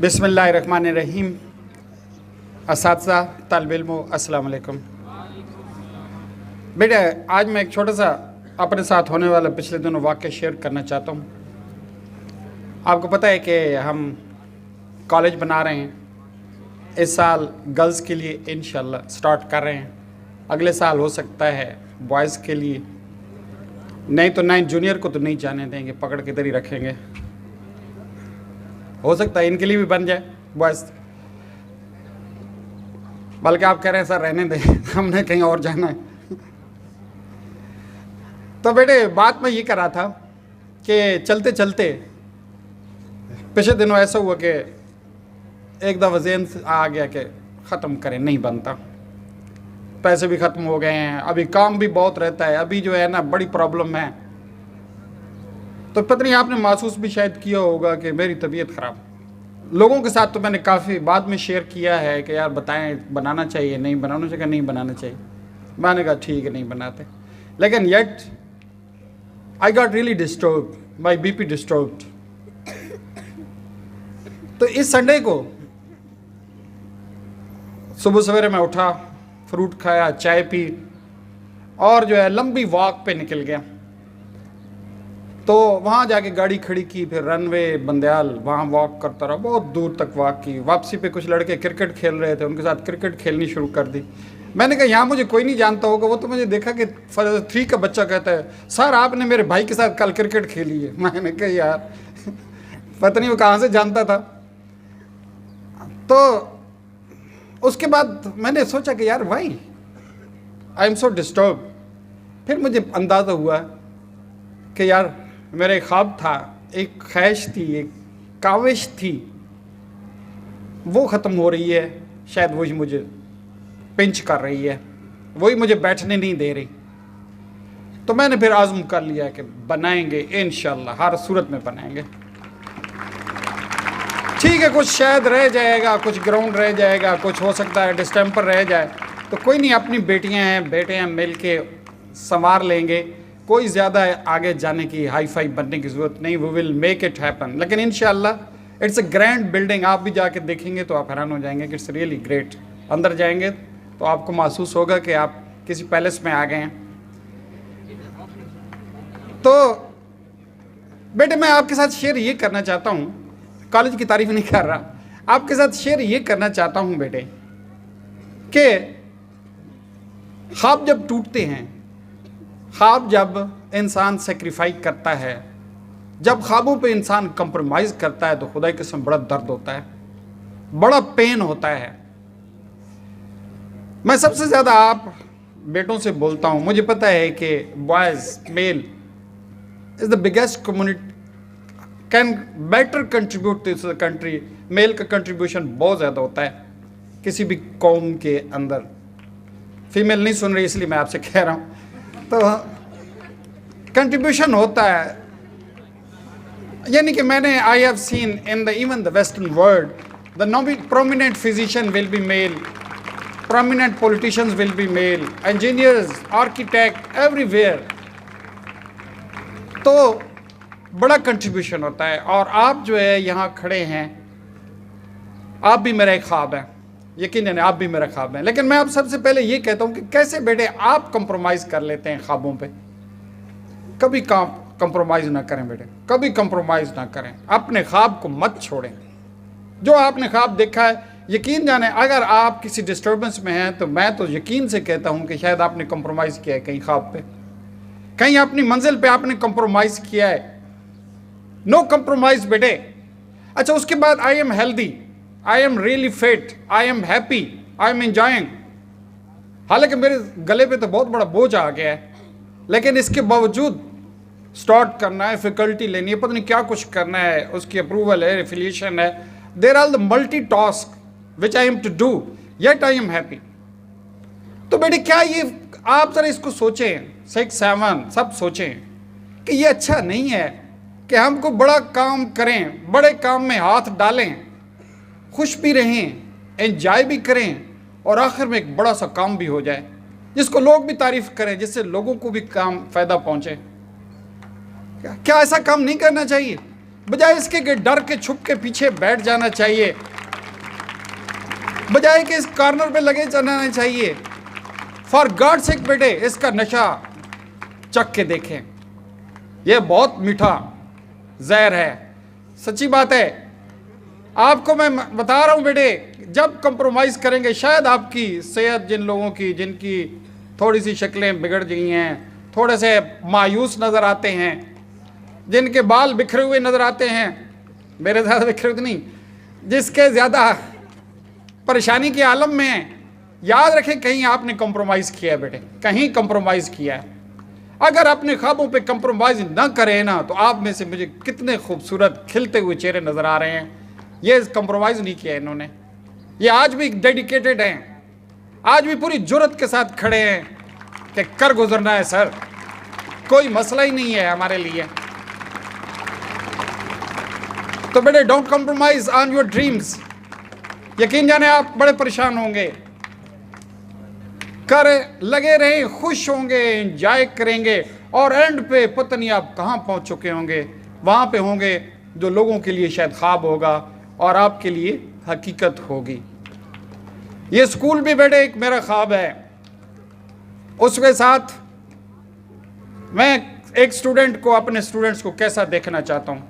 बिस्मिल्लाहिर्रहमानिर्रहीम। असातिज़ा, तालिब इल्मो, अस्सलाम वालेकुम। बेटा, आज मैं एक छोटा सा अपने साथ होने वाला पिछले दिनों वाक़या शेयर करना चाहता हूँ। आपको पता है कि हम कॉलेज बना रहे हैं। इस साल गर्ल्स के लिए इंशाल्लाह स्टार्ट कर रहे हैं। अगले साल हो सकता है बॉयज़ के लिए, नहीं तो 9 जूनियर को तो नहीं जाने देंगे, पकड़ के इधर ही रखेंगे। हो सकता है इनके लिए भी बन जाए बॉयज़, बल्कि आप कह रहे हैं सर रहने दें, हमने कहीं और जाना है। तो बेटे, बात मैं ये कर रहा था कि चलते चलते पिछले दिनों ऐसा हुआ कि एक दफ़ा ज़हन से आ गया कि ख़त्म करें, नहीं बनता, पैसे भी ख़त्म हो गए हैं, अभी काम भी बहुत रहता है, अभी जो है ना बड़ी प्रॉब्लम है। तो पता नहीं आपने महसूस भी शायद किया होगा कि मेरी तबीयत ख़राब। लोगों के साथ तो मैंने काफ़ी बाद में शेयर किया है कि यार बताएं बनाना चाहिए, नहीं बनाना चाहिए, नहीं बनाना चाहिए। मैंने कहा ठीक है नहीं बनाते, लेकिन yet I got really disturb, my BP disturbed. तो इस संडे को सुबह सवेरे मैं उठा, फ्रूट खाया, चाय पी और जो है लंबी वॉक पे निकल गया। तो वहाँ जाके गाड़ी खड़ी की, फिर रनवे बंदयाल वहाँ वॉक करता रहा, बहुत दूर तक वॉक की। वापसी पे कुछ लड़के क्रिकेट खेल रहे थे, उनके साथ क्रिकेट खेलनी शुरू कर दी। मैंने कहा यहाँ मुझे कोई नहीं जानता होगा, वो तो मुझे देखा कि 3 का बच्चा कहता है सर आपने मेरे भाई के साथ कल क्रिकेट खेली है। मैंने कहा यार पता नहीं वो कहाँ से जानता था। तो उसके बाद मैंने सोचा कि यार why I am so disturb. फिर मुझे अंदाज़ा हुआ कि यार मेरा एक ख्वाब था, एक ख्वाहिश थी, एक काविश थी, वो ख़त्म हो रही है। शायद वही मुझे पिंच कर रही है, वही मुझे बैठने नहीं दे रही। तो मैंने फिर आज़म कर लिया कि बनाएंगे इंशाल्लाह, हर सूरत में बनाएंगे। ठीक है, कुछ शायद रह जाएगा, कुछ ग्राउंड रह जाएगा, कुछ हो सकता है डिस्टेंपर रह जाए, तो कोई नहीं, अपनी बेटियां हैं बेटे हैं, मिल के संवार लेंगे। कोई ज़्यादा आगे जाने की, हाई फाई बनने की ज़रूरत नहीं। We will make it happen. लेकिन इंशाल्लाह इट्स अ ग्रैंड बिल्डिंग। आप भी जाके देखेंगे तो आप हैरान हो जाएंगे कि इट्स रियली ग्रेट। अंदर जाएंगे तो आपको महसूस होगा कि आप किसी पैलेस में आ गए हैं। तो बेटे, मैं आपके साथ शेयर ये करना चाहता हूँ, कॉलेज की तारीफ नहीं कर रहा, आपके साथ शेयर ये करना चाहता हूँ बेटे कि ख्वाब जब टूटते हैं, ख्वाब जब इंसान सेक्रीफाइस करता है, जब ख्वाबों पे इंसान कंप्रोमाइज़ करता है, तो खुदा की कसम बड़ा दर्द होता है, बड़ा पेन होता है। मैं सबसे ज़्यादा आप बेटों से बोलता हूँ, मुझे पता है कि boys male is the biggest community, can better contribute to the country. Male का कंट्रीब्यूशन बहुत ज़्यादा होता है किसी भी कौम के अंदर। फीमेल नहीं सुन रही इसलिए मैं आपसे कह रहा हूँ। तो कंट्रीब्यूशन होता है, यानी कि मैंने I have seen in the even the western world the prominent physician will be male, prominent politicians will be male, engineers, architect, everywhere. तो बड़ा कंट्रीब्यूशन होता है। और आप जो है यहाँ खड़े हैं, आप भी मेरा एक ख्वाब है, यकीनन आप भी मेरा ख्वाब है। लेकिन मैं आप सबसे पहले ये कहता हूँ कि कैसे बेटे आप कंप्रोमाइज़ कर लेते हैं ख्वाबों पे। कभी कंप्रोमाइज़ ना करें बेटे, कभी कंप्रोमाइज़ ना करें, अपने ख्वाब को मत छोड़ें। जो आपने ख्वाब देखा है, यकीन जाने अगर आप किसी डिस्टर्बेंस में हैं, तो मैं तो यकीन से कहता हूँ कि शायद आपने कंप्रोमाइज़ किया है कहीं ख्वाब पे, कहीं अपनी मंजिल पे आपने कंप्रोमाइज़ किया है। नो कंप्रोमाइज़ बेटे। अच्छा, उसके बाद I am healthy, I am really fit, I am happy, I am enjoying. हालांकि मेरे गले पे तो बहुत बड़ा बोझ आ गया है, लेकिन इसके बावजूद स्टार्ट करना है, फैकल्टी लेनी है, पता नहीं क्या कुछ करना है, उसकी अप्रूवल है, एफिलिएशन है, there are the multi task which I am to do, yet I am happy. तो बेटे, क्या ये आप जरा इसको सोचें, 6, 7 सब सोचें कि ये अच्छा नहीं है कि हमको बड़ा काम करें, बड़े काम में हाथ डालें, खुश भी रहें, एंजॉय भी करें, और आखिर में एक बड़ा सा काम भी हो जाए जिसको लोग भी तारीफ करें, जिससे लोगों को भी काम फ़ायदा पहुँचे। क्या ऐसा काम नहीं करना चाहिए? बजाय इसके कि डर के छुप के पीछे बैठ जाना चाहिए, बजाय कि इस कॉर्नर पे लगे जाना चाहिए। फॉर गॉड सेक बेटे, इसका नशा चख के देखें, यह बहुत मीठा जहर है। सच्ची बात है, आपको मैं बता रहा हूं बेटे, जब कंप्रोमाइज करेंगे, शायद आपकी सेहत, जिन लोगों की जिनकी थोड़ी सी शक्लें बिगड़ गई हैं, थोड़े से मायूस नज़र आते हैं, जिनके बाल बिखरे हुए नज़र आते हैं, मेरे ज़्यादा बिखरे हुए नहीं, जिसके ज़्यादा परेशानी के आलम में हैं, याद रखें कहीं आपने कंप्रोमाइज़ किया है बेटे, कहीं कंप्रोमाइज़ किया है। अगर अपने ख्वाबों पे कंप्रोमाइज़ ना करें ना, तो आप में से मुझे कितने खूबसूरत खिलते हुए चेहरे नज़र आ रहे हैं। ये कंप्रोमाइज़ नहीं किया इन्होंने, ये आज भी डेडिकेटेड हैं, आज भी पूरी जुर्रत के साथ खड़े हैं कि कर गुजरना है सर, कोई मसला ही नहीं है हमारे लिए। तो बेटे, don't compromise on your dreams. यकीन जाने आप बड़े परेशान होंगे, कर लगे रहें, खुश होंगे, एंजॉय करेंगे, और एंड पे पता नहीं आप कहाँ पहुँच चुके होंगे। वहाँ पे होंगे जो लोगों के लिए शायद ख्वाब होगा और आपके लिए हकीकत होगी। ये स्कूल भी बेटे एक मेरा ख्वाब है, उसके साथ मैं एक स्टूडेंट को, अपने स्टूडेंट्स को कैसा देखना चाहता हूँ,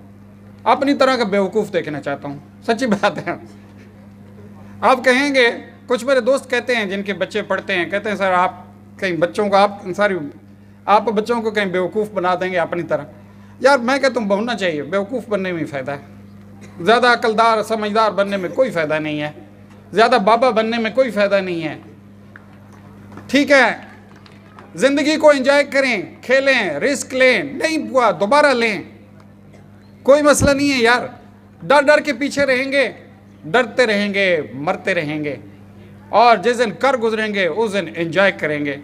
अपनी तरह का बेवकूफ़ देखना चाहता हूँ। सच्ची बात है। आप कहेंगे, कुछ मेरे दोस्त कहते हैं जिनके बच्चे पढ़ते हैं, कहते हैं सर आप कहीं बच्चों को, आप बच्चों को कहीं बेवकूफ़ बना देंगे अपनी तरह। यार मैं कहता हूँ बनना चाहिए, बेवकूफ़ बनने में फ़ायदा है, ज़्यादा अकलदार समझदार बनने में कोई फ़ायदा नहीं है, ज़्यादा बाबा बनने में कोई फ़ायदा नहीं है। ठीक है, ज़िंदगी को एंजॉय करें, खेलें, रिस्क लें, नहीं हुआ दोबारा लें, कोई मसला नहीं है यार। डर डर के पीछे रहेंगे, डरते रहेंगे, मरते रहेंगे, और जिस दिन कर गुजरेंगे उस दिन एंजॉय करेंगे।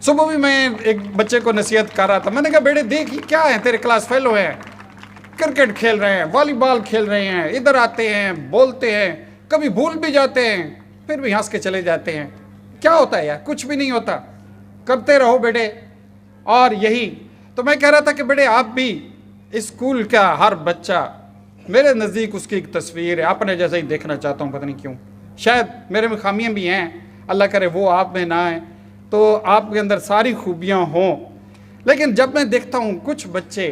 सुबह भी मैं एक बच्चे को नसीहत कर रहा था, मैंने कहा बेटे देख ये क्या है, तेरे क्लास फेलो हैं, क्रिकेट खेल रहे हैं, वॉलीबॉल खेल रहे हैं, इधर आते हैं, बोलते हैं, कभी भूल भी जाते हैं, फिर भी हंस के चले जाते हैं। क्या होता है यार, कुछ भी नहीं होता, करते रहो बेटे। और यही तो मैं कह रहा था कि बेटे आप भी, स्कूल का हर बच्चा मेरे नज़दीक उसकी एक तस्वीर है, अपने जैसा ही देखना चाहता हूँ, पता नहीं क्यों। शायद मेरे में खामियाँ भी हैं, अल्लाह करे वो आप में ना आए, तो आपके अंदर सारी खूबियाँ हों। लेकिन जब मैं देखता हूँ कुछ बच्चे,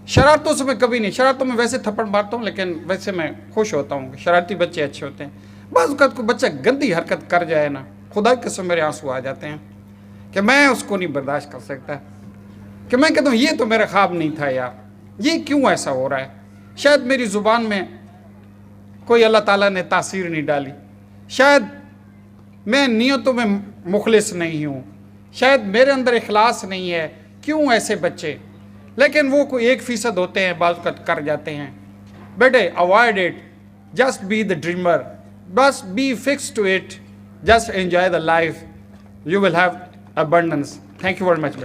शरारतों से मैं कभी नहीं, शरारतों में वैसे थप्पड़ मारता हूँ, लेकिन वैसे मैं खुश होता हूँ, शरारती बच्चे अच्छे होते हैं। बस वक़्त को बच्चा गंदी हरकत कर जाए ना, खुदा की कसम मेरे आंसू आ जाते हैं कि मैं उसको नहीं बर्दाश्त कर सकता, कि मैं कहता हूँ ये तो मेरा ख्वाब नहीं था यार, ये क्यों ऐसा हो रहा है। शायद मेरी ज़ुबान में कोई अल्लाह ताला ने तासीर नहीं डाली, शायद मैं नियतों में मुखलिस नहीं हूँ, शायद मेरे अंदर इखलास नहीं है, क्यों ऐसे बच्चे। लेकिन वो कोई 1% होते हैं, बाज़ कर जाते हैं। बेटे avoid it, just be the dreamer, बस be fix to it, just enjoy the life, you will have abundance. Thank you very much.